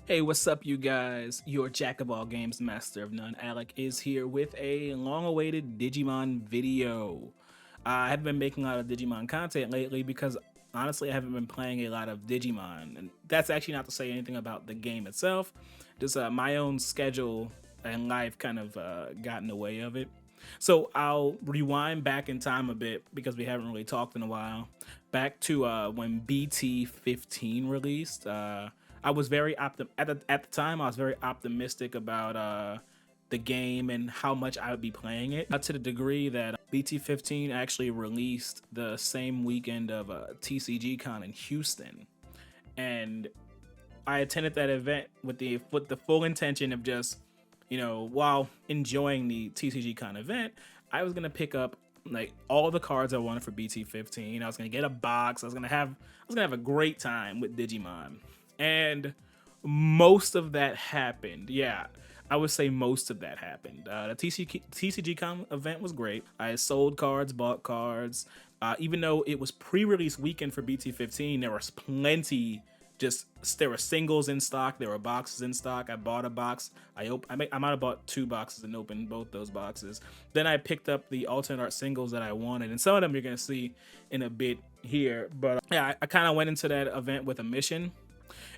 Hey, what's up, you guys? Your jack of all games, master of none, Alec is here with a long-awaited Digimon video. I haven't been making a lot of Digimon content lately because honestly, I haven't been playing a lot of Digimon, and that's actually not to say anything about the game itself. Just my own schedule and life kind of got in the way of it. So I'll rewind back in time a bit because we haven't really talked in a while. Back to when BT15 released. I was very at the time. I was very optimistic about the game and how much I would be playing it. To the degree that BT15 actually released the same weekend of TCG Con in Houston, and I attended that event with the full intention of just, while enjoying the TCG Con event, I was gonna pick up like all the cards I wanted for BT15. I was gonna get a box. I was gonna have a great time with Digimon, and most of that happened. Yeah, I would say most of that happened. The TCG Con event was great. I sold cards, bought cards. Even though it was pre-release weekend for BT15, there was plenty. There were singles in stock, there were boxes in stock. I bought a box. I might have bought two boxes and opened both those boxes. Then I picked up the alternate art singles that I wanted, and some of them you're gonna see in a bit here. But yeah, I kind of went into that event with a mission,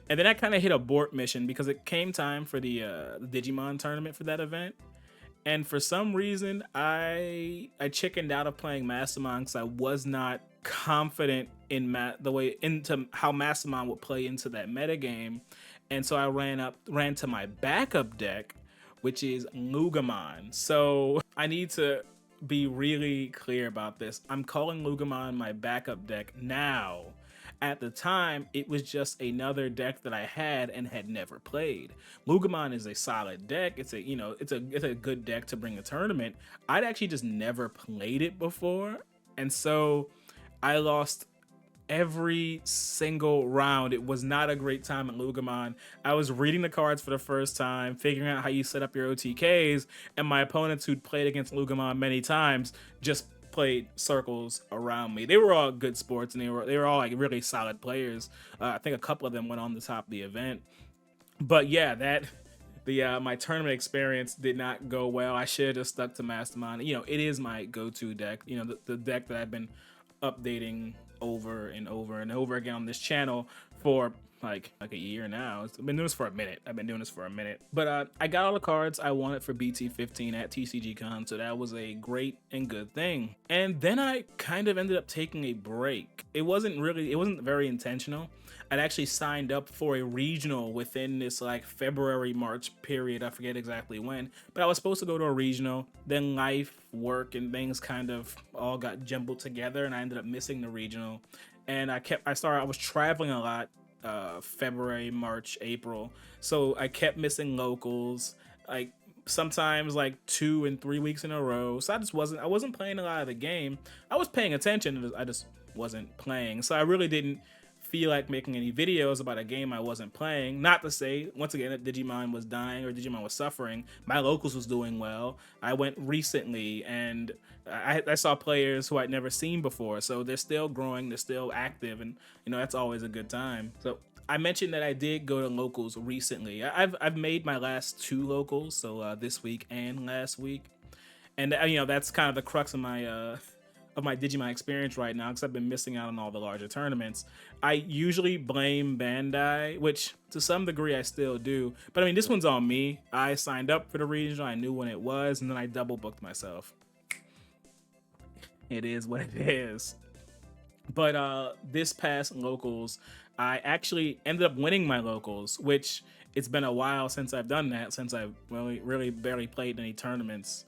and then I kind of hit abort mission because it came time for the Digimon tournament for that event. And for some reason, I chickened out of playing Mastemon because I was not confident in the way into how Mastemon would play into that meta game, and so I ran to my backup deck, which is Loogamon. So I need to be really clear about this. I'm calling Loogamon my backup deck now. At the time, it was just another deck that I had and had never played. Loogamon is a solid deck. It's a good deck to bring a tournament. I'd actually just never played it before, and so I lost every single round. It was not a great time at Loogamon. I was reading the cards for the first time, figuring out how you set up your OTKs, and my opponents who'd played against Loogamon many times just played circles around me. They were all good sports, and they were all like really solid players. I think a couple of them went on the top of the event. But yeah, my tournament experience did not go well. I should have just stuck to Mastemon. It is my go-to deck. The deck that I've been updating over and over and over again on this channel for like a year now. I've been doing this for a minute. But I got all the cards I wanted for BT15 at TCG Con, so that was a great and good thing. And then I kind of ended up taking a break. It wasn't very intentional. I'd actually signed up for a regional within this like February, March period. I forget exactly when, but I was supposed to go to a regional. Then life, work, and things kind of all got jumbled together, and I ended up missing the regional. And I was traveling a lot, February, March, April. So I kept missing locals, like sometimes like 2 and 3 weeks in a row. So I wasn't playing a lot of the game. I was paying attention, I just wasn't playing. So I really didn't feel like making any videos about a game I wasn't playing. Not to say, once again, that Digimon was dying or Digimon was suffering. My locals was doing well. I went recently, and I saw players who I'd never seen before. So they're still growing, they're still active, and that's always a good time. So I mentioned that I did go to locals recently. I've made my last 2 locals, so this week and last week, and that's kind of the crux of my Digimon experience right now, because I've been missing out on all the larger tournaments. I usually blame Bandai, which to some degree I still do, but I mean, this one's on me. I signed up for the regional, I knew when it was, and then I double booked myself. It is what it is. But this past locals, I actually ended up winning my locals, which it's been a while since I've done that, since I've really barely played any tournaments.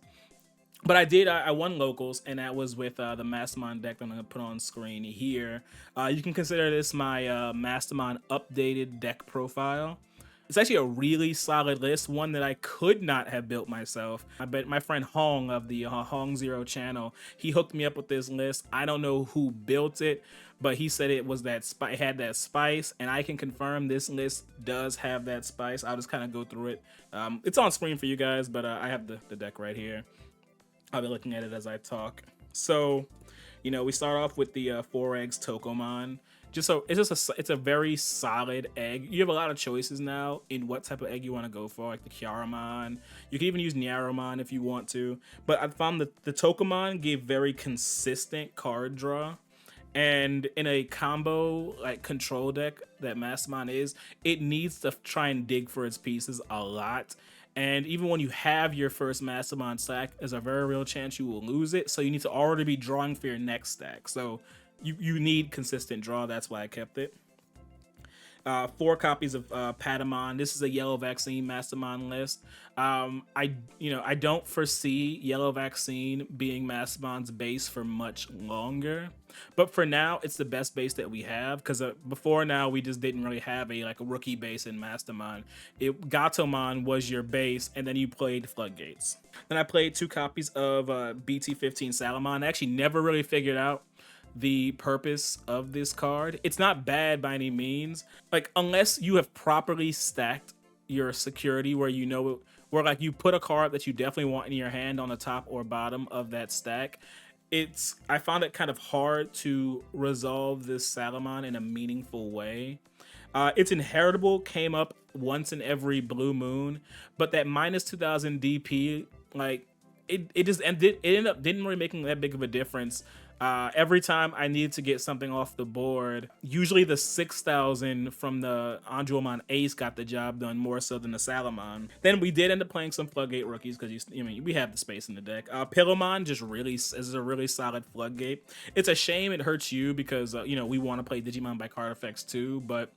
But I won locals, and that was with the Mastemon deck that I'm going to put on screen here. You can consider this my Mastemon updated deck profile. It's actually a really solid list, one that I could not have built myself. I bet my friend Hong of the Hong Zero channel, he hooked me up with this list. I don't know who built it, but he said it was it had that spice, and I can confirm this list does have that spice. I'll just kind of go through it. It's on screen for you guys, but I have the deck right here. I'll be looking at it as I talk. So, we start off with the 4 eggs Tokomon. It's a very solid egg. You have a lot of choices now in what type of egg you want to go for, like the Kyaramon. You can even use Nyaromon if you want to. But I found that the Tokamon gave very consistent card draw. And in a combo like control deck that Mastemon is, it needs to try and dig for its pieces a lot. And even when you have your first Mastemon stack, there's a very real chance you will lose it. So you need to already be drawing for your next stack. So you need consistent draw. That's why I kept it. 4 copies of Patamon. This is a yellow vaccine Mastemon list. I don't foresee yellow vaccine being Mastemon's base for much longer, but for now it's the best base that we have, because before now we just didn't really have a rookie base in Mastemon. Gatomon was your base, and then you played Floodgates. Then I played 2 copies of BT15 Salamon. I actually never really figured out the purpose of this card. It's not bad by any means, like unless you have properly stacked your security where where like you put a card that you definitely want in your hand on the top or bottom of that stack. I found it kind of hard to resolve this Salamon in a meaningful way. Its inheritable came up once in every blue moon, but that minus 2000 DP, like it ended up didn't really making that big of a difference. Every time I needed to get something off the board, usually the 6,000 from the Anduamon Ace got the job done more so than the Salamon. Then we did end up playing some Floodgate rookies because we have the space in the deck. Pillowmon just really is a really solid Floodgate. It's a shame it hurts you because we want to play Digimon by card effects too, but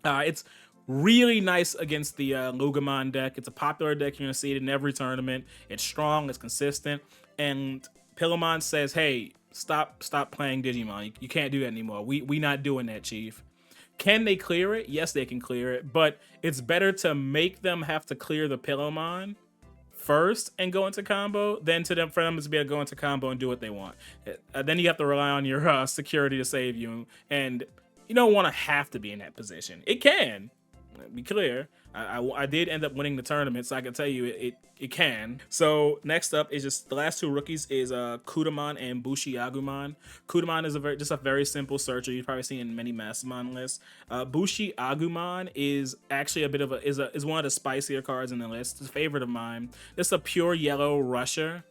it's really nice against the Loogamon deck. It's a popular deck. You're gonna see it in every tournament. It's strong, it's consistent, and Pillowmon says, "Hey, stop playing Digimon. You can't do that anymore. We not doing that, Chief." Can they clear it? Yes, they can clear it, but it's better to make them have to clear the Pillowmon first and go into combo than for them to be able to go into combo and do what they want. Then you have to rely on your security to save you, and you don't want to have to be in that position. It can be clear. I did end up winning the tournament, so I can tell you it can. So next up is just the last 2 rookies is Kudamon and Bushiagumon. Kudamon is just a very simple searcher you've probably seen in many Mastemon lists. Bushiagumon is actually a bit of is one of the spicier cards in the list. It's a favorite of mine. It's a pure yellow rusher.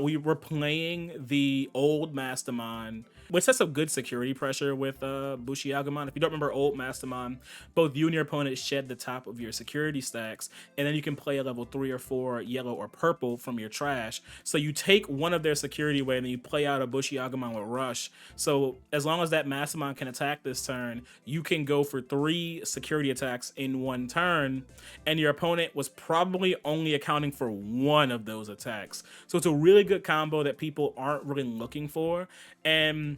We were playing the old Mastemon, which sets up good security pressure with Bushiagumon. If you don't remember old Mastemon, both you and your opponent shed the top of your security stacks, and then you can play a level 3 or 4 yellow or purple from your trash. So you take one of their security away, and then you play out a Bushiagumon with Rush. So as long as that Mastemon can attack this turn, you can go for 3 security attacks in one turn, and your opponent was probably only accounting for 1 of those attacks. So it's a really good combo that people aren't really looking for, and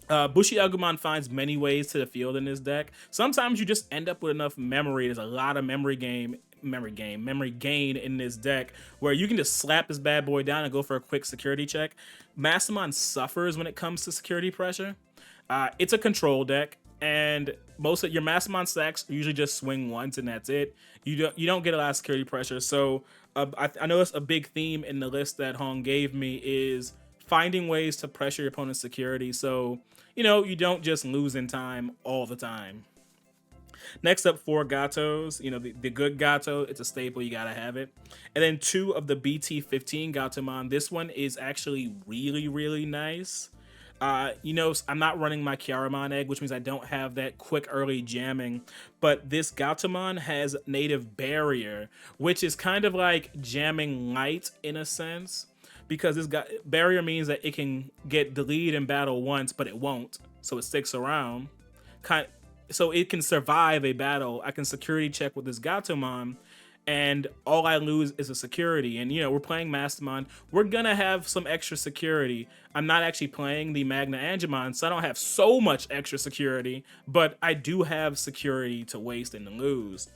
Bushiagumon finds many ways to the field in this deck. Sometimes you just end up with enough memory. There's a lot of memory gain in this deck where you can just slap this bad boy down and go for a quick security check. Mastemon suffers when it comes to security pressure. It's a control deck, and most of your Mastemon stacks usually just swing once and that's it. You don't get a lot of security pressure. So I noticed a big theme in the list that Hong gave me is finding ways to pressure your opponent's security, so you don't just lose in time all the time. Next up, 4 Gatos. The good Gato, it's a staple, you gotta have it. And then 2 of the BT15 Gatomon. This one is actually really, really nice. I'm not running my Kyaramon egg, which means I don't have that quick early jamming, but this Gatomon has native barrier, which is kind of like jamming light in a sense, because this barrier means that it can get deleted in battle once, but it won't, so it sticks around. So it can survive a battle. I can security check with this Gatomon, and all I lose is a security. And we're playing Mastemon. We're gonna have some extra security. I'm not actually playing the Magna Angemon, so I don't have so much extra security, but I do have security to waste and to lose.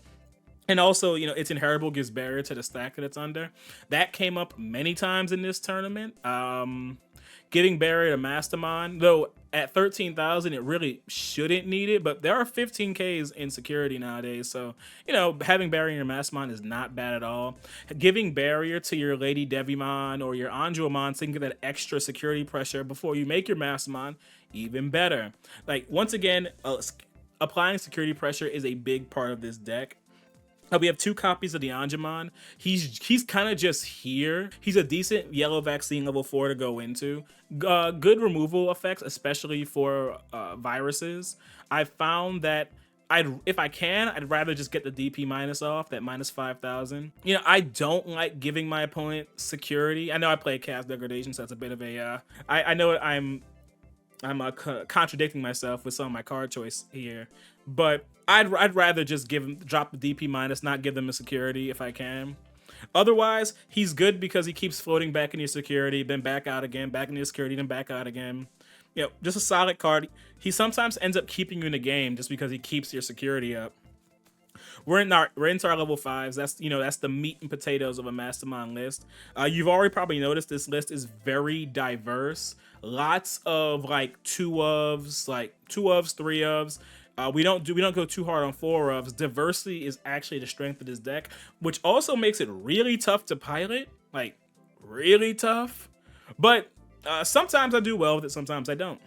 And also, its inheritable gives barrier to the stack that it's under. That came up many times in this tournament. Giving barrier to Mastemon, though at 13,000 it really shouldn't need it, but there are 15Ks in security nowadays, so you know, having barrier in your Mastemon is not bad at all. Giving barrier to your Lady Devimon or your Angelmon so you can get that extra security pressure before you make your Mastemon, even better. Like, once again, applying security pressure is a big part of this deck. We have 2 copies of the Angemon. He's kind of just here. He's a decent yellow vaccine level 4 to go into. Good removal effects, especially for viruses. I found that if I can, I'd rather just get the DP minus off, that minus 5,000. You know, I don't like giving my opponent security. I know I play cast degradation, so that's a bit of a. I know I'm contradicting myself with some of my card choice here, but I'd rather just drop the DP minus, not give them a security if I can. Otherwise, he's good because he keeps floating back in your security, then back out again, back in your security, then back out again. You know, just a solid card. He sometimes ends up keeping you in the game just because he keeps your security up. We're into our level 5s. That's the meat and potatoes of a Mastemon list. You've already probably noticed this list is very diverse. Lots of like 2 ofs, 3 ofs. We don't go too hard on 4 ofs. Diversity is actually the strength of this deck, which also makes it really tough to pilot. Like, really tough. But sometimes I do well with it, sometimes I don't.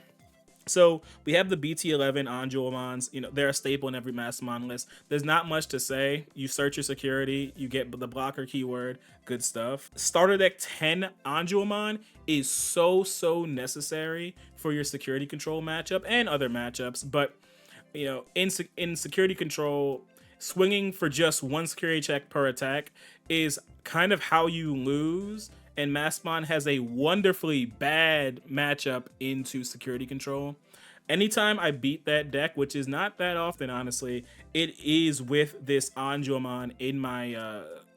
So we have the BT11 Angelmons. You know, they're a staple in every Mastemon list. There's not much to say. You search your security, you get the blocker keyword, good stuff. Starter deck 10 Angelmon is so necessary for your security control matchup and other matchups. But you know, in security control, swinging for just 1 security check per attack is kind of how you lose. And Mastemon has a wonderfully bad matchup into security control. Anytime I beat that deck, which is not that often, honestly, it is with this Angelmon in my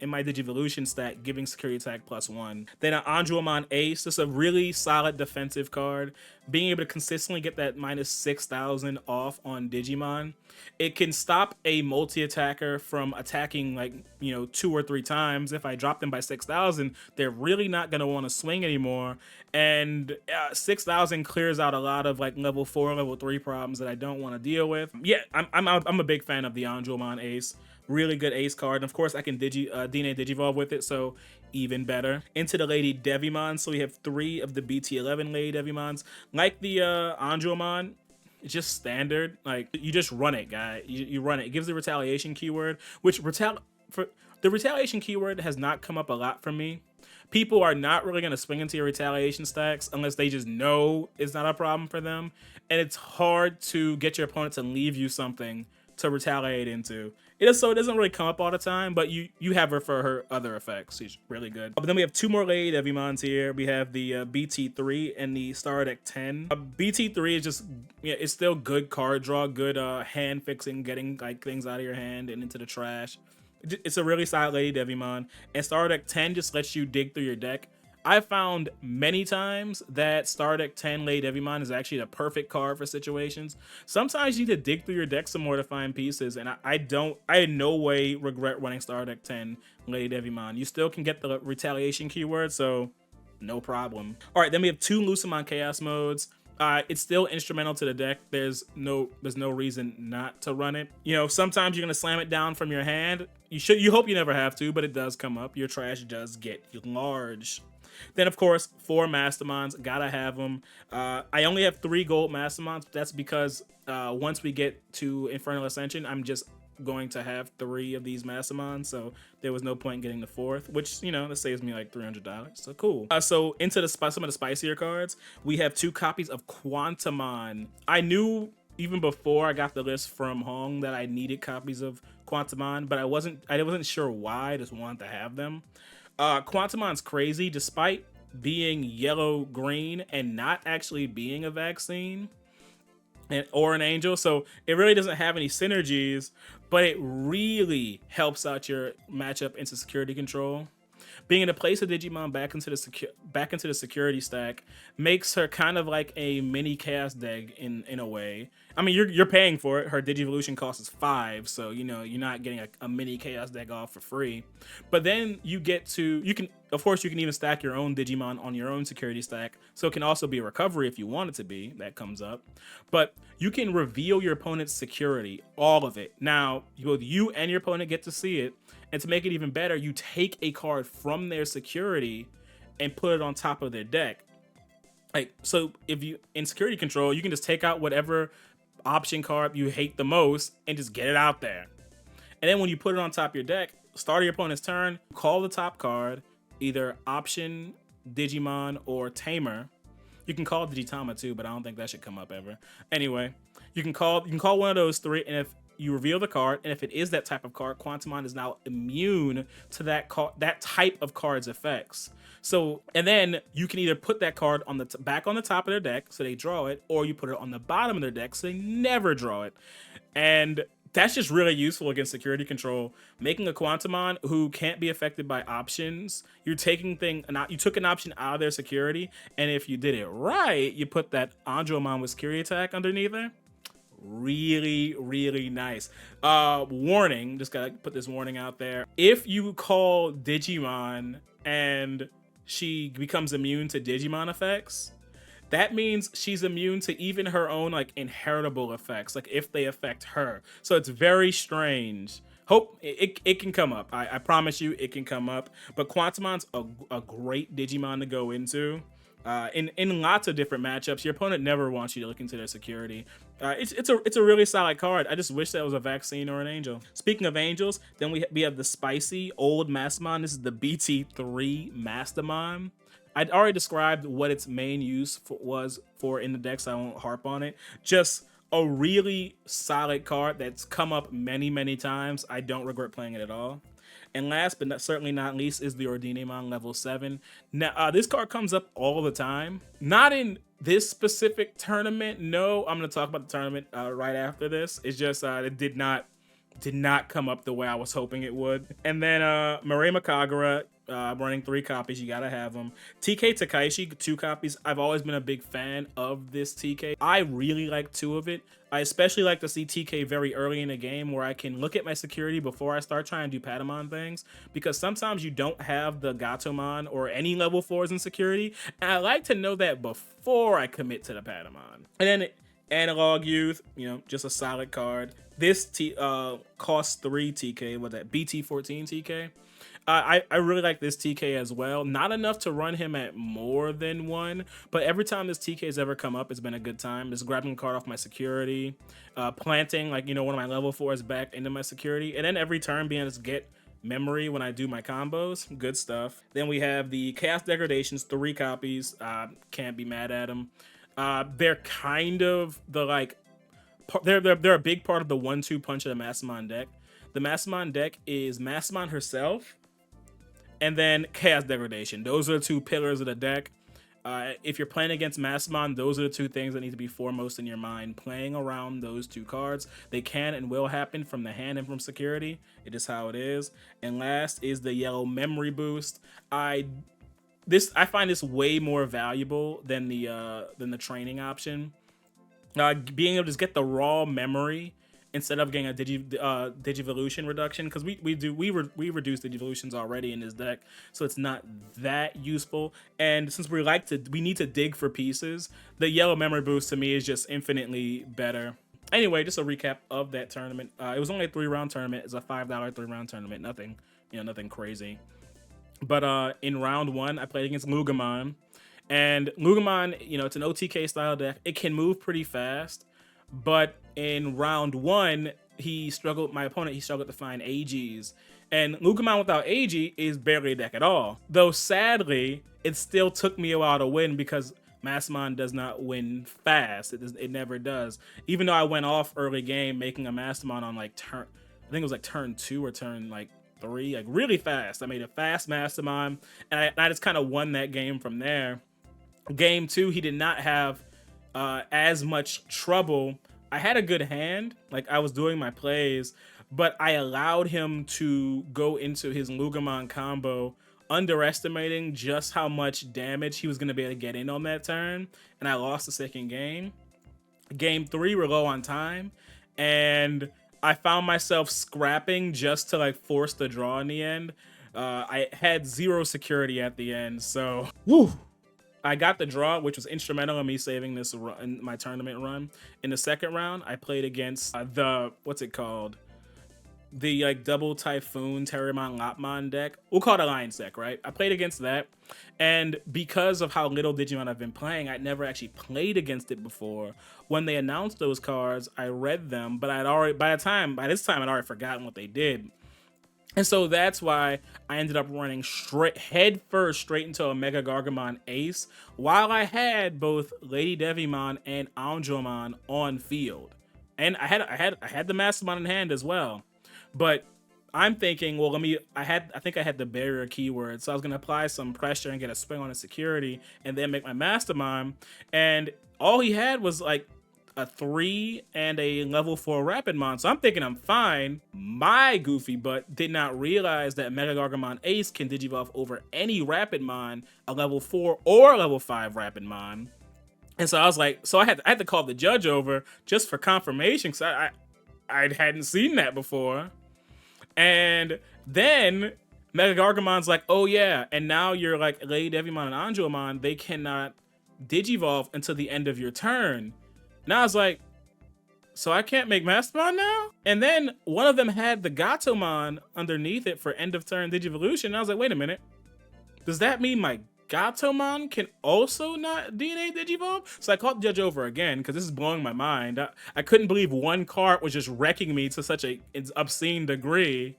Digivolution stack, giving security attack +1. Then an Angelmon Ace, just a really solid defensive card. Being able to consistently get that minus 6,000 off on Digimon. It can stop a multi-attacker from attacking like, you know, 2 or 3 times. If I drop them by 6,000, they're really not going to want to swing anymore. And 6,000 clears out a lot of like level 4, level 3 problems that I don't want to deal with. Yeah, I'm a big fan of the Angelmon Ace. Really good ace card, and of course I can DNA Digivolve with it, so even better. Into the Lady Devimon, so we have 3 of the BT11 Lady Devimons. Like the Angelmon, it's just standard. Like, you just run it, guy. You run it. It gives the retaliation keyword, which the retaliation keyword has not come up a lot for me. People are not really going to swing into your retaliation stacks unless they just know it's not a problem for them, and it's hard to get your opponent to leave you something to retaliate into. It doesn't really come up all the time, but you have her for her other effects. She's really good. But then we have 2 more Lady Devimons here. We have the BT3 and the Star Deck 10. BT3 is just, yeah, it's still good card draw, good hand fixing, getting like things out of your hand and into the trash. It's a really solid Lady Devimon. And Star Deck 10 just lets you dig through your deck. I found many times that Star Deck 10 Lady Devimon is actually the perfect card for situations. Sometimes you need to dig through your deck some more to find pieces, and I in no way regret running Star Deck 10 Lady Devimon. You still can get the retaliation keyword, so no problem. All right, then we have 2 Loogamon Chaos modes. It's still instrumental to the deck. There's no reason not to run it. You know, sometimes you're gonna slam it down from your hand. You hope you never have to, but it does come up. Your trash does get large. Then, of course, 4 Mastemons, gotta have them. I only have 3 gold Mastemons, but that's because once we get to Infernal Ascension, I'm just going to have 3 of these Mastemons, so there was no point in getting the 4th, which, you know, that saves me like $300, so cool. So into some of the spicier cards, we have 2 copies of Quantumon. I knew even before I got the list from Hong that I needed copies of Quantumon, but I wasn't sure why. I just wanted to have them. Quantumon's crazy, despite being yellow-green and not actually being a vaccine or an angel, so it really doesn't have any synergies, but it really helps out your matchup into security control. Being able to place a Digimon back into the security stack makes her kind of like a mini Chaos deck in a way. I mean, you're paying for it. Her Digivolution cost is 5, so you know you're not getting a mini Chaos deck off for free. But then you can of course, you can even stack your own Digimon on your own security stack, so it can also be a recovery if you want it to be. That comes up. But you can reveal your opponent's security, all of it. Now, both you and your opponent get to see it, and to make it even better, you take a card from their security and put it on top of their deck. Like, so if you, in security control, you can just take out whatever option card you hate the most and just get it out there. And then when you put it on top of your deck, start of your opponent's turn, call the top card, either option, Digimon, or Tamer. You can call Digitama too, but I don't think that should come up ever. Anyway, you can call one of those three, and if you reveal the card, and if it is that type of card, Quantumon is now immune to that type of card's effects. So, and then you can either put that card on the back on the top of their deck, so they draw it, or you put it on the bottom of their deck, so they never draw it. And that's just really useful against security control. Making a Quantumon who can't be affected by options, you took an option out of their security, and if you did it right, you put that Andromon with security attack underneath there. Really, really nice. Warning, just gotta put this warning out there. If you call Digimon and she becomes immune to Digimon effects, that means she's immune to even her own like inheritable effects, like if they affect her. So it's very strange. Hope it can come up. I promise you it can come up. But Quantumon's a great Digimon to go into. In lots of different matchups, your opponent never wants you to look into their security. It's a really solid card. I just wish that was a vaccine or an angel. Speaking of angels, then we have the spicy old Mastemon. This is the BT3 Mastemon. I'd already described what its main use was for in the deck, so I won't harp on it. Just a really solid card that's come up many, many times. I don't regret playing it at all. And last but certainly not least is the Ordinamon level 7. Now, this card comes up all the time. Not in this specific tournament. No, I'm going to talk about the tournament right after this. It's just it did not come up the way I was hoping it would. And then Marema Kagura, running 3 copies. You gotta have them. TK Takaishi, 2 copies. I've always been a big fan of this TK. I really like 2 of it. I especially like to see TK very early in the game where I can look at my security before I start trying to do Patamon things, because sometimes you don't have the Gatomon or any level 4s in security, and I like to know that before I commit to the Patamon. And then Analog Youth, just a solid card. This costs 3 TK, what that, BT14 TK. I really like this TK as well. Not enough to run him at more than 1, but every time this TK has ever come up, it's been a good time. Just grabbing a card off my security, planting one of my level 4s back into my security, and then every turn being able to get memory when I do my combos. Good stuff. Then we have the Chaos Degradations, 3 copies. Can't be mad at them. They're kind of the they're a big part of the 1-2 punch of the Mastemon deck. The Mastemon deck is Mastemon herself, and then Chaos Degradation. Those are the 2 pillars of the deck. If you're playing against Mastemon, those are the 2 things that need to be foremost in your mind. Playing around those 2 cards. They can and will happen from the hand and from security. It is how it is. And last is the yellow memory boost. I find this way more valuable than the training option. Being able to just get the raw memory instead of getting a Digivolution reduction, because we reduce Digivolutions already in this deck, so it's not that useful. And since we need to dig for pieces, the yellow memory boost to me is just infinitely better. Anyway, just a recap of that tournament. It was only a 3-round tournament. It's a $5 3-round tournament. Nothing crazy. But in round 1, I played against Loogamon. And Loogamon, it's an OTK style deck. It can move pretty fast. But in round 1, my opponent struggled to find AGs. And Loogamon without AG is barely a deck at all. Though sadly, it still took me a while to win because Mastemon does not win fast. It never does. Even though I went off early game making a Mastemon on turn, I think it was turn 2 or turn 3, really fast. I made a fast Mastemon, and I just kind of won that game from there. Game 2, he did not have as much trouble. I had a good hand, I was doing my plays, but I allowed him to go into his Loogamon combo, underestimating just how much damage he was going to be able to get in on that turn, and I lost the second game. Game 3, we're low on time, and I found myself scrapping just to force the draw in the end. I had 0 security at the end, so woo. I got the draw, which was instrumental in me saving this run, my tournament run. In the second round, I played against what's it called? The like double Typhoon Terramon Lopmon deck. We'll call it Alliance deck, right? I played against that, and because of how little Digimon I've been playing, I'd never actually played against it before. When they announced those cards, I read them, but by this time I'd already forgotten what they did. And so that's why I ended up running head first straight into a Mega Gargamon Ace, while I had both Lady Devimon and Anjomon on field, and I had the Mastemon in hand as well. But I'm thinking, well, I think I had the barrier keyword, so I was gonna apply some pressure and get a swing on a security, and then make my Mastemon, and all he had was like a 3 and a level 4 Rapidmon. So I'm thinking I'm fine. My goofy butt did not realize that Mega Gargamon Ace can Digivolve over any Rapidmon, a level 4 or level 5 Rapidmon. And so I was like, so I had to call the judge over just for confirmation, because I hadn't seen that before. And then Mega Gargamon's like, oh yeah, and now you're like Lady Devimon and Anjomon, they cannot Digivolve until the end of your turn. Now I was like, so I can't make Mastemon now? And then one of them had the Gatomon underneath it for end of turn Digivolution. And I was like, wait a minute. Does that mean my Gatomon can also not DNA Digivolve? So I called the judge over again, because this is blowing my mind. I couldn't believe one card was just wrecking me to such an obscene degree.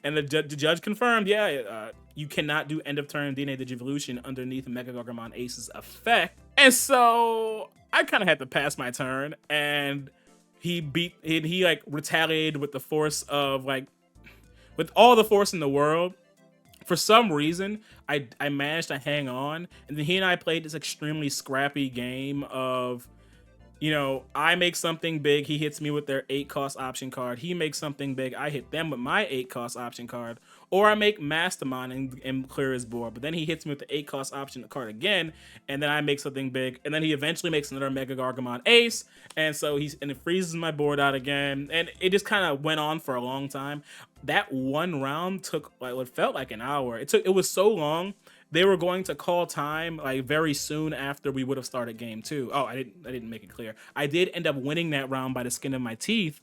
And the judge confirmed, yeah, you cannot do end of turn DNA Digivolution underneath Mega Gargamon Ace's effect. And so I kind of had to pass my turn, and he like retaliated with the force of with all the force in the world. For some reason, I managed to hang on, and then he and I played this extremely scrappy game of, you know, I make something big, he hits me with their 8-cost option card. He makes something big, I hit them with my 8-cost option card. Or I make Mastemon and clear his board, but then he hits me with the 8-cost option card again, and then I make something big, and then he eventually makes another Mega Gargamon Ace, and so it freezes my board out again, and it just kind of went on for a long time. That one round took like what felt like an hour. It was so long. They were going to call time like very soon after we would have started game 2. Oh, I didn't make it clear. I did end up winning that round by the skin of my teeth,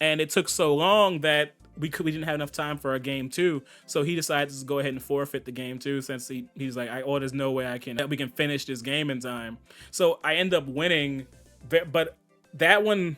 and it took so long that we didn't have enough time for a game 2. So he decided to go ahead and forfeit the game 2, since he's like, there's no way we can finish this game in time. So I end up winning, but that one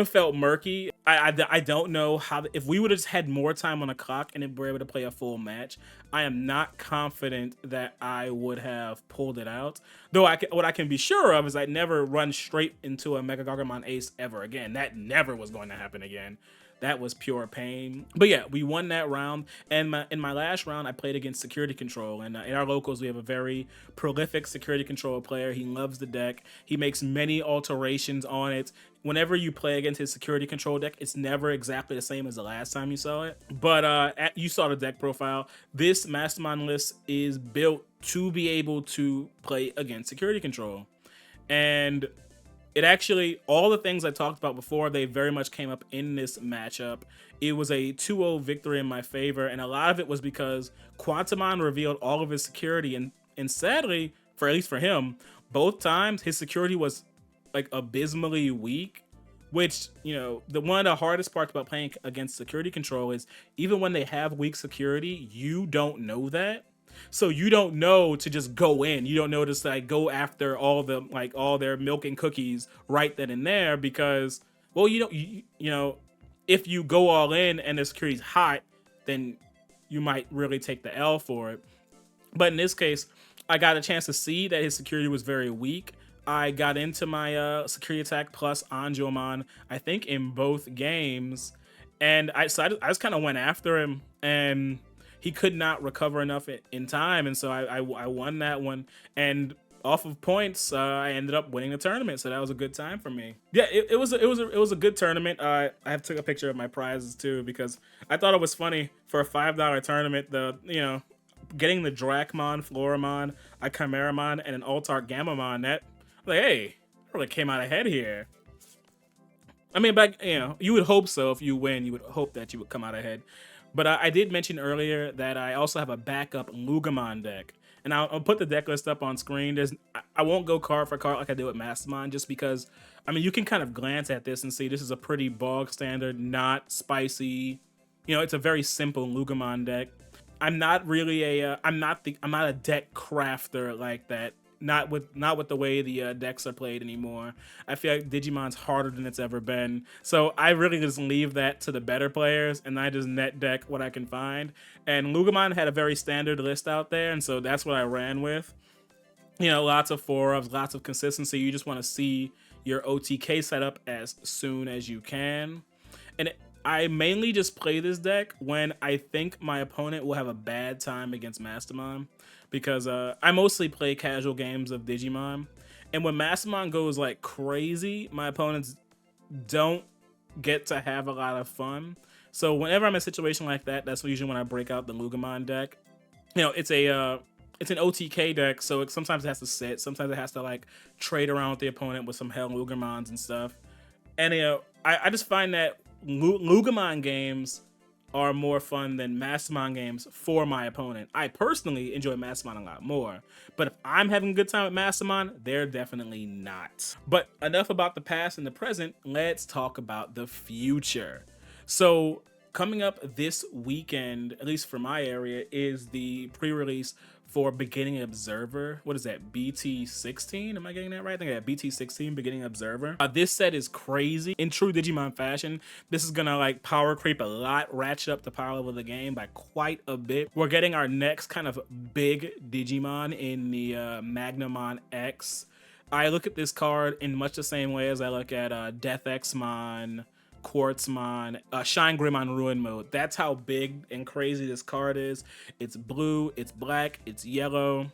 felt murky. I don't know how, if we would have had more time on the clock and were able to play a full match, I am not confident that I would have pulled it out. Though what I can be sure of is I'd never run straight into a Mega Gargamon Ace ever again. That never was going to happen again. That was pure pain. But yeah, we won that round. And in my last round, I played against Security Control. And in our locals, we have a very prolific Security Control player. He loves the deck. He makes many alterations on it. Whenever you play against his Security Control deck, it's never exactly the same as the last time you saw it. But you saw the deck profile. This Mastemon list is built to be able to play against Security Control. And it actually, all the things I talked about before, they very much came up in this matchup. It was a 2-0 victory in my favor, and a lot of it was because Quantumon revealed all of his security, and sadly, at least for him, both times his security was like abysmally weak, which, you know, one of the hardest parts about playing against Security Control is even when they have weak security, you don't know that. So you don't know to just go in. You don't know to like go after all their milk and cookies right then and there, because, well, you know, if you go all in and the security's hot, then you might really take the L for it. But in this case, I got a chance to see that his security was very weak. I got into my security attack plus Anjomon, I think, in both games, and I just kind of went after him, and he could not recover enough in time, and so I won that one, and off of points, I ended up winning the tournament. So that was a good time for me. Yeah, it was a good tournament. I have took a picture of my prizes too, because I thought it was funny for a $5 tournament. Getting the Dracmon, Floramon, a Chimeramon, and an Altark Gamamon. That, like, hey, I really came out ahead here. I mean, but you would hope so. If you win, you would hope that you would come out ahead. But I did mention earlier that I also have a backup Loogamon deck. And I'll put the deck list up on screen. I won't go card for card like I did with Mastemon, just because, I mean, you can kind of glance at this and see this is a pretty bog standard, not spicy. You know, it's a very simple Loogamon deck. I'm not really I'm not a deck crafter like that. Not with the way the decks are played anymore. I feel like Digimon's harder than it's ever been. So I really just leave that to the better players, and I just net deck what I can find. And Loogamon had a very standard list out there, and so that's what I ran with. You know, lots of 4-ups, lots of consistency. You just want to see your OTK setup as soon as you can. And I mainly just play this deck when I think my opponent will have a bad time against Mastemon, because I mostly play casual games of Digimon, and when Mastemon goes like crazy, my opponents don't get to have a lot of fun. So whenever I'm in a situation like that, that's usually when I break out the Loogamon deck. You know, it's an OTK deck, so sometimes it has to sit, sometimes it has to like trade around with the opponent with some Hell Loogamons and stuff. And you know, I just find that Loogamon games are more fun than Mastemon games for my opponent. I personally enjoy Mastemon a lot more, but if I'm having a good time with Mastemon, they're definitely not. But enough about the past and the present, let's talk about the future. So coming up this weekend, at least for my area, is the pre-release for Beginning Observer. What is that, BT16? Am I getting that right? I think I got BT16, Beginning Observer. This set is crazy. In true Digimon fashion, this is gonna like power creep a lot, ratchet up the power level of the game by quite a bit. We're getting our next kind of big Digimon in the Magnamon X. I look at this card in much the same way as I look at Death Xmon, Quartzmon, Shine Greymon Ruin Mode. That's how big and crazy this card is. It's blue, it's black, it's yellow.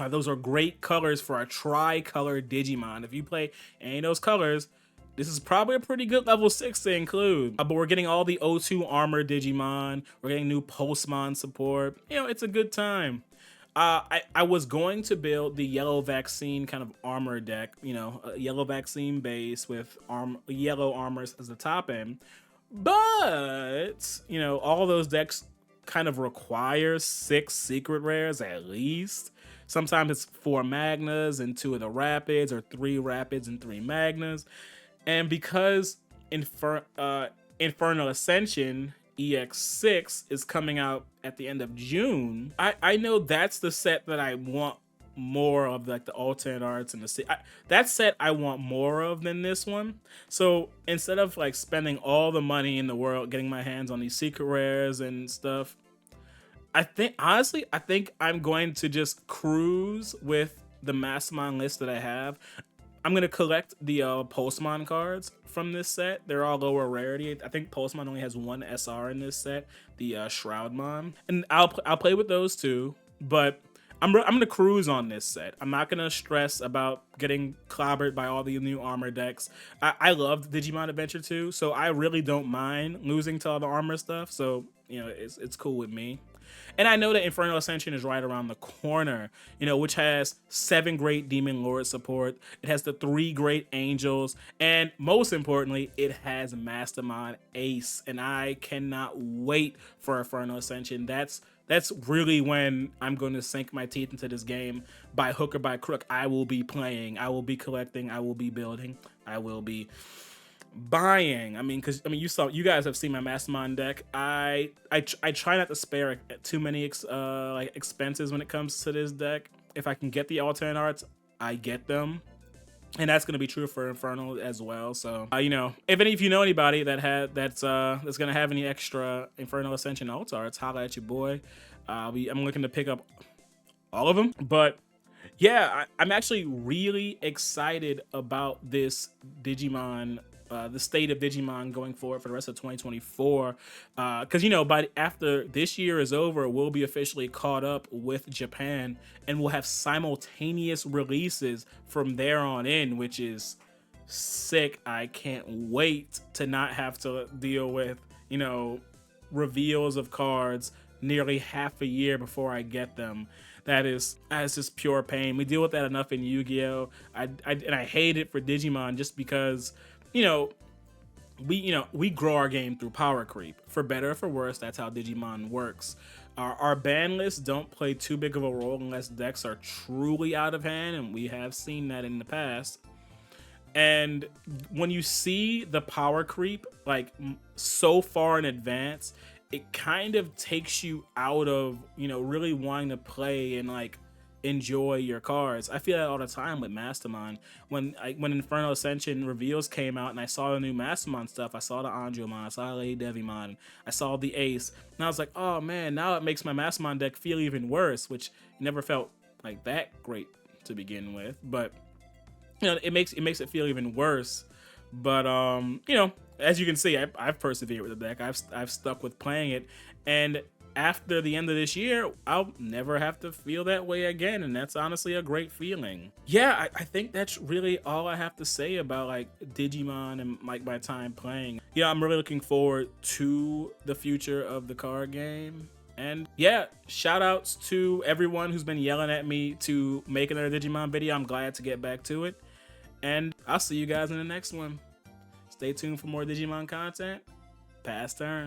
Those are great colors for a tri-color Digimon. If you play any of those colors, this is probably a pretty good level 6 to include. But we're getting all the O2 armor Digimon. We're getting new Pulsemon support. You know, it's a good time. I was going to build the yellow vaccine kind of armor deck, you know, a yellow vaccine base with yellow armors as the top end. But, you know, all those decks kind of require 6 secret rares at least. Sometimes it's 4 Magnas and 2 of the Rapids, or 3 Rapids and 3 Magnas. And because Infernal Ascension EX6 is coming out at the end of June, I know that's the set that I want more of, like the alternate arts and that set I want more of than this one. So instead of like spending all the money in the world getting my hands on these secret rares and stuff, I think honestly I'm going to just cruise with the Mastemon list that I have. I'm going to collect the Pulsemon cards from this set. They're all lower rarity. I think Pulsemon only has 1 SR in this set, the Shroudmon. And I'll play with those too, but I'm going to cruise on this set. I'm not going to stress about getting clobbered by all the new armor decks. I love Digimon Adventure 2, so I really don't mind losing to all the armor stuff. So, you know, it's cool with me. And I know that Infernal Ascension is right around the corner, you know, which has 7 great Demon Lord support. It has the 3 great Angels, and most importantly, it has Mastemon Ace. And I cannot wait for Infernal Ascension. That's really when I'm going to sink my teeth into this game by hook or by crook. I will be playing, I will be collecting, I will be building, I will be buying. I mean, because you guys have seen my Mastemon deck. I try not to spare too many like expenses when it comes to this deck. If I can get the alternate arts, I get them, and that's going to be true for Infernal as well. So you know, if you know anybody that's gonna have any extra Infernal Ascension alt arts, holla at your boy. I'm looking to pick up all of them. But yeah, I'm actually really excited about this Digimon, the state of Digimon going forward for the rest of 2024. Because, you know, after this year is over, we'll be officially caught up with Japan, and we'll have simultaneous releases from there on in, which is sick. I can't wait to not have to deal with, you know, reveals of cards nearly half a year before I get them. That is just pure pain. We deal with that enough in Yu-Gi-Oh! And I hate it for Digimon just because, you know, we grow our game through power creep. For better or for worse, that's how Digimon works. Our ban lists don't play too big of a role unless decks are truly out of hand, and we have seen that in the past. And when you see the power creep like so far in advance, it kind of takes you out of, really wanting to play and like enjoy your cards. I feel that all the time with Mastemon. When Infernal Ascension reveals came out and I saw the new Mastemon stuff, I saw the Angelmon, I saw Lady Devimon, I saw the Ace, and I was like, oh man, now it makes my Mastemon deck feel even worse, which never felt like that great to begin with, but it makes it feel even worse. But as you can see, I've persevered with the deck. I've stuck with playing it, and after the end of this year, I'll never have to feel that way again, and that's honestly a great feeling. Yeah, I think that's really all I have to say about like Digimon and like my time playing. Yeah, I'm really looking forward to the future of the card game. And yeah, shout outs to everyone who's been yelling at me to make another Digimon video. I'm glad to get back to it. And I'll see you guys in the next one. Stay tuned for more Digimon content. Pass turn.